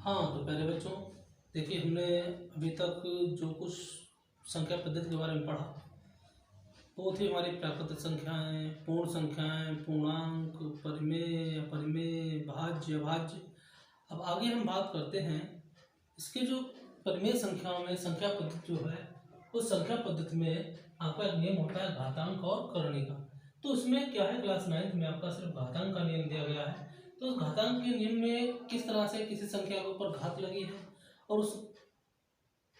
हाँ, तो प्यारे बच्चों, देखिए हमने अभी तक जो कुछ संख्या पद्धति के बारे में पढ़ा वो थी हमारी प्राकृतिक संख्याएं, पूर्ण संख्याएं, पूर्णांक, परिमेय, अपरिमेय, भाज्य, अभाज्य। अब आगे हम बात करते हैं इसके जो परिमेय संख्याओं में संख्या पद्धति जो है उस संख्या पद्धति में आपका एक नियम होता है घातांक और करणी का। तो उसमें क्या है, क्लास 9th में आपका सिर्फ घातांक का नियम दिया गया है। तो उस घातांक के नियम में किस तरह से किसी संख्या के ऊपर घात लगी है और उस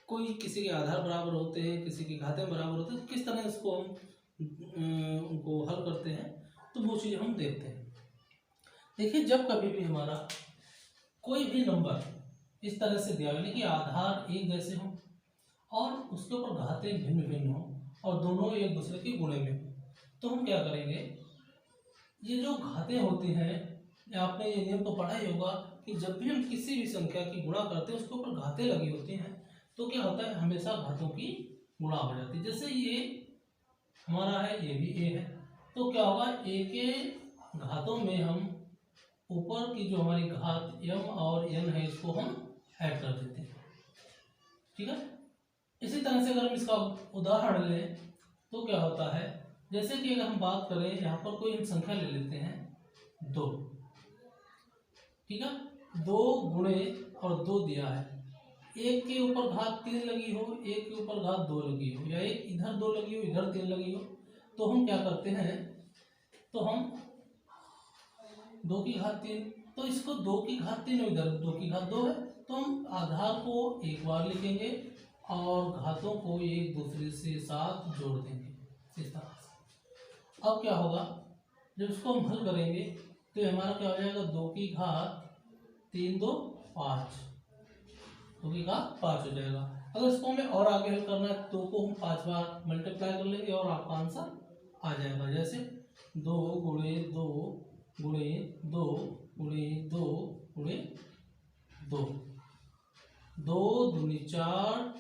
कोई किसी के आधार बराबर होते हैं, किसी के घाते बराबर होते हैं, तो किस तरह इसको हम उनको हल करते हैं, तो वो चीज़ हम देखते हैं। देखिए, जब कभी भी हमारा कोई भी नंबर इस तरह से दिया यानी कि आधार एक जैसे हो और उसके ऊपर घाते भिन्न भिन्न हो और दोनों एक दूसरे के गुणे में हो, तो हम क्या करेंगे, ये जो घाते होती हैं, आपने ये नियम तो पढ़ा ही होगा कि जब भी हम किसी भी संख्या की गुणा करते हैं उसके ऊपर घाते लगी होती हैं, तो क्या होता है, हमेशा घातों की गुणा हो जाती है। जैसे ये हमारा है, ये भी ए है, तो क्या होगा, ए के घातों में हम ऊपर की जो हमारी घात m और n है इसको हम ऐड कर देते हैं। ठीक है, इसी तरह से अगर हम इसका उदाहरण लें तो क्या होता है, जैसे कि अगर हम बात करें, यहाँ पर कोई हम संख्या ले लेते हैं 2। ठीक है, 2 गुणे और 2 दिया है, एक के ऊपर घात 3 लगी हो, एक के ऊपर घात 2 लगी हो, या एक इधर 2 लगी हो इधर 3 लगी हो, तो हम क्या करते हैं, तो हम 2 की घात 3, तो इसको 2 की घात 3 और इधर 2 की घात 2 है, तो हम आधार को एक बार लिखेंगे और घातों को एक दूसरे से साथ जोड़ देंगे इस तरह से। अब क्या होगा, जब इसको हम हल करेंगे तो ये हमारा क्या हो जाएगा, 2 की घात 3 2 5, 2 की घात 5 हो जाएगा। अगर इसको हमें और आगे हल करना है तो 2 को हम 5 बार मल्टीप्लाई कर लेंगे और आपका आंसर आ जाएगा। जैसे 2 गुणे 2 गुणे 2 गुणे 2 गुणे 2, 2 दूनी 4,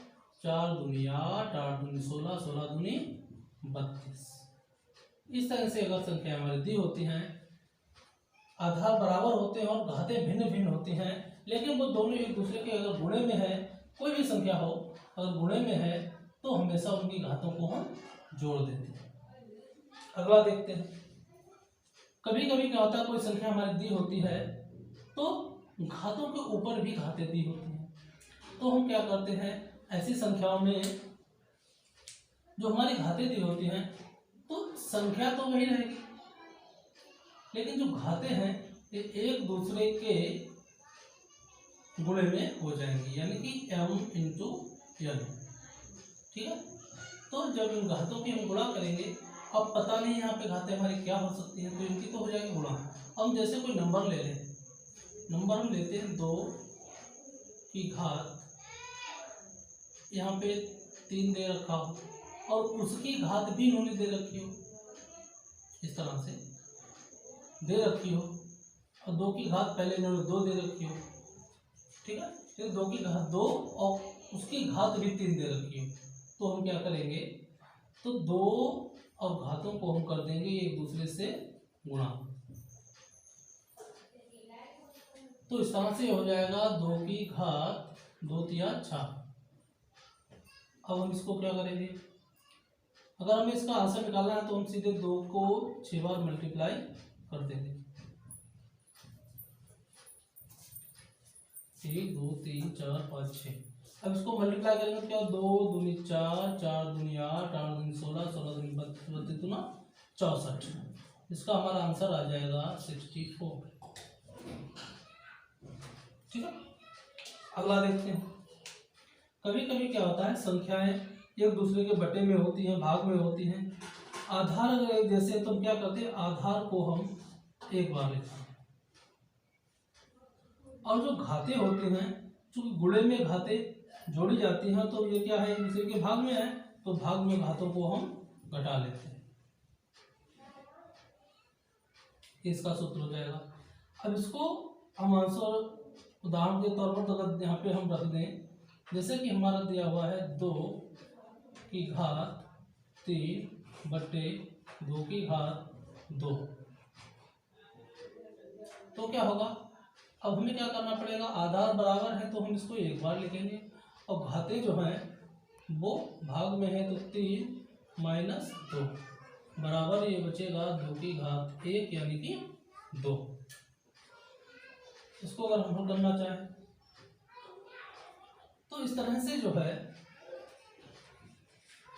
4 दूनी 8, 8 दूनी 16, 16 दूनी 32। इस तरह से अगर संख्या हमारी दी होती हैं, आधार बराबर होते हैं और घाते भिन्न भिन्न होती हैं, लेकिन वो दोनों एक दूसरे के अगर गुणे में है, कोई भी संख्या हो अगर गुणे में है तो हमेशा उनकी घातों को हम जोड़ देते हैं। अगला देखते हैं, कभी कभी क्या होता है, कोई संख्या हमारी दी होती है तो घातों के ऊपर भी घातें दी होती हैं, तो हम क्या करते हैं, ऐसी संख्याओं में जो हमारी घातें दी होती हैं तो संख्या तो वही रहेगी, लेकिन जो घाते हैं ये एक दूसरे के गुणे में हो जाएंगी, यानी कि m इंटू n। ठीक है, तो जब इन घातों की हम गुणा करेंगे, अब पता नहीं यहाँ पे घातें हमारी क्या हो सकती हैं, तो इनकी तो हो जाएगी गुणा। अब जैसे कोई नंबर ले लें, नंबर हम लेते हैं 2 की घात, यहाँ पे 3 दे रखा हो और उसकी घात भी इन्होंने दे रखी हो, इस तरह से दे रखी हो, और 2 की घात पहले इन्होंने 2 दे रखी हो। ठीक है, फिर 2 की घात 2 और उसकी घात भी 3 दे रखी हो, तो हम क्या करेंगे, तो 2 और घातों को हम कर देंगे एक दूसरे से गुणा, तो इस तरह से हो जाएगा 2 की घात 2 तिया 6। अब हम इसको क्या करेंगे, अगर हमें इसका आंसर निकालना है तो हम सीधे 2 को 6 बार मल्टीप्लाई कर देंगे, 1 2 3 4 5 6। अब इसको मल्टीप्लाई करेंगे तो क्या, 2 दूनी 4, 4 दूनी 8, 8 दूनी 16, 16 दूनी 32 दूना 64। इसका हमारा आंसर आ जाएगा 64। ठीक है, अगला देखते हैं, कभी कभी क्या होता है, संख्याएं एक दूसरे के बटे में होती हैं, भाग में होती हैं, आधार अगर एक जैसे तो हम क्या करते हैं, आधार को हम एक बार लिखते हैं, और जो घाते होते हैं, चूंकि गुणे में घाते जोड़ी जाती हैं तो ये क्या है, एक दूसरे के भाग में है, तो भाग में घातों को हम घटा लेते हैं, इसका सूत्र हो जाएगा। अब इसको हम आंसर उदाहरण के तौर पर अगर यहाँ पे हम रख दें, जैसे कि हमारा दिया हुआ है 2 की घात 3 बटे 2 की घात 2, तो क्या होगा, अब हमें क्या करना पड़ेगा, आधार बराबर है तो हम इसको एक बार लिखेंगे और घातें जो हैं वो भाग में है, तो 3 माइनस 2 बराबर ये बचेगा 2 की घात 1 यानी कि 2। इसको अगर हम हल करना चाहें तो इस तरह से जो है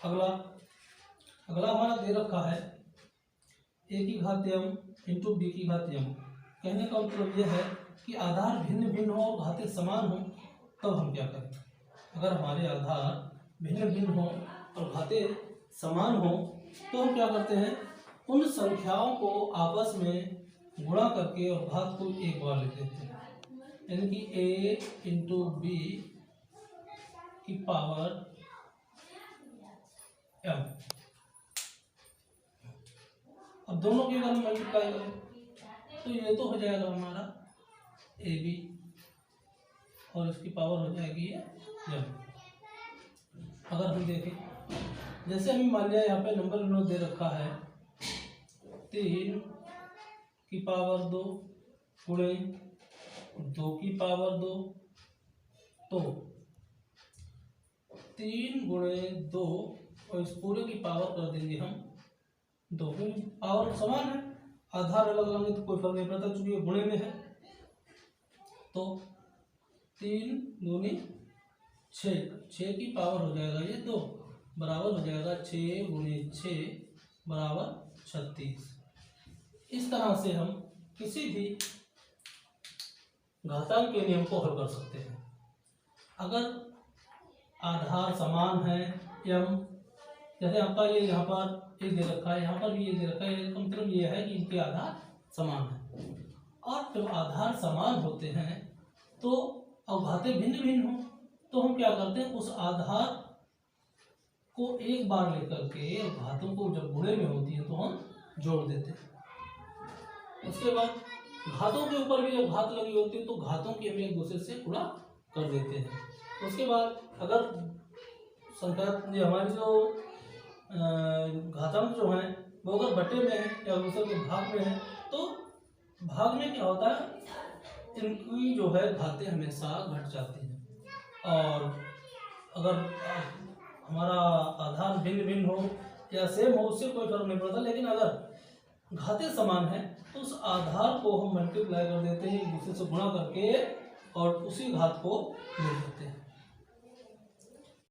अगला हमारा दे रखा है a की घात m इंटू b की घात m। कहने का मतलब यह है कि आधार भिन्न भिन्न हो और घातें समान हो तब हम क्या करें। अगर हमारे आधार भिन्न भिन्न हो और घातें समान हो तो हम क्या करते हैं, उन संख्याओं को आपस में गुणा करके और घात को एक बार लिख देते हैं, यानी कि a इंटू बी की पावर m। अब दोनों के अगर हम मल्टीप्लाई करें तो ये तो हो जाएगा हमारा ए बी और इसकी पावर हो जाएगी ये m। अगर हम देखें जैसे हमें मान लिया यहाँ पे नंबर इन्होंने दे रखा है 3 की पावर 2 गुणे 2 की पावर 2, तो 3 गुणे 2 और इस पूरे की पावर कर देंगे हम 2, क्योंकि पावर समान है, आधार अलग अलग है तो कोई फर्क नहीं पड़ता चूंकि ये गुणे में है। तो 3 दूनी 6 की पावर हो जाएगा ये 2 बराबर हो जाएगा 6 गुणे 6 बराबर 36। इस तरह से हम किसी भी घातांक के नियम को हल कर सकते हैं। अगर आधार समान है m, जैसे आपका ये यहाँ पर ये दे रखा है, यहाँ पर भी ये दे रखा है, इसका मतलब ये है कि इनके आधार समान है। और जब आधार समान होते हैं तो और घातें भिन्न भिन्न हो तो हम क्या करते हैं, उस आधार को एक बार लेकर के घातों को जब गुणे में होती है तो हम जोड़ देते हैं। उसके बाद घातों के ऊपर भी जब घात लगी होती है तो घातों की हम एक दूसरे से गुणा कर देते हैं। उसके बाद अगर संख्या हमारी जो घातांक जो है वो अगर बटे में है या दूसरे के भाग में है तो भाग में क्या होता है, इनकी जो है घातें हमेशा घट जाती हैं। और अगर हमारा आधार भिन्न भिन्न हो या सेम हो उससे कोई फर्क नहीं पड़ता, लेकिन अगर घातें समान है तो उस आधार को हम मल्टीप्लाई कर देते हैं, एक दूसरे से गुणा करके और उसी घात को जोड़ देते हैं।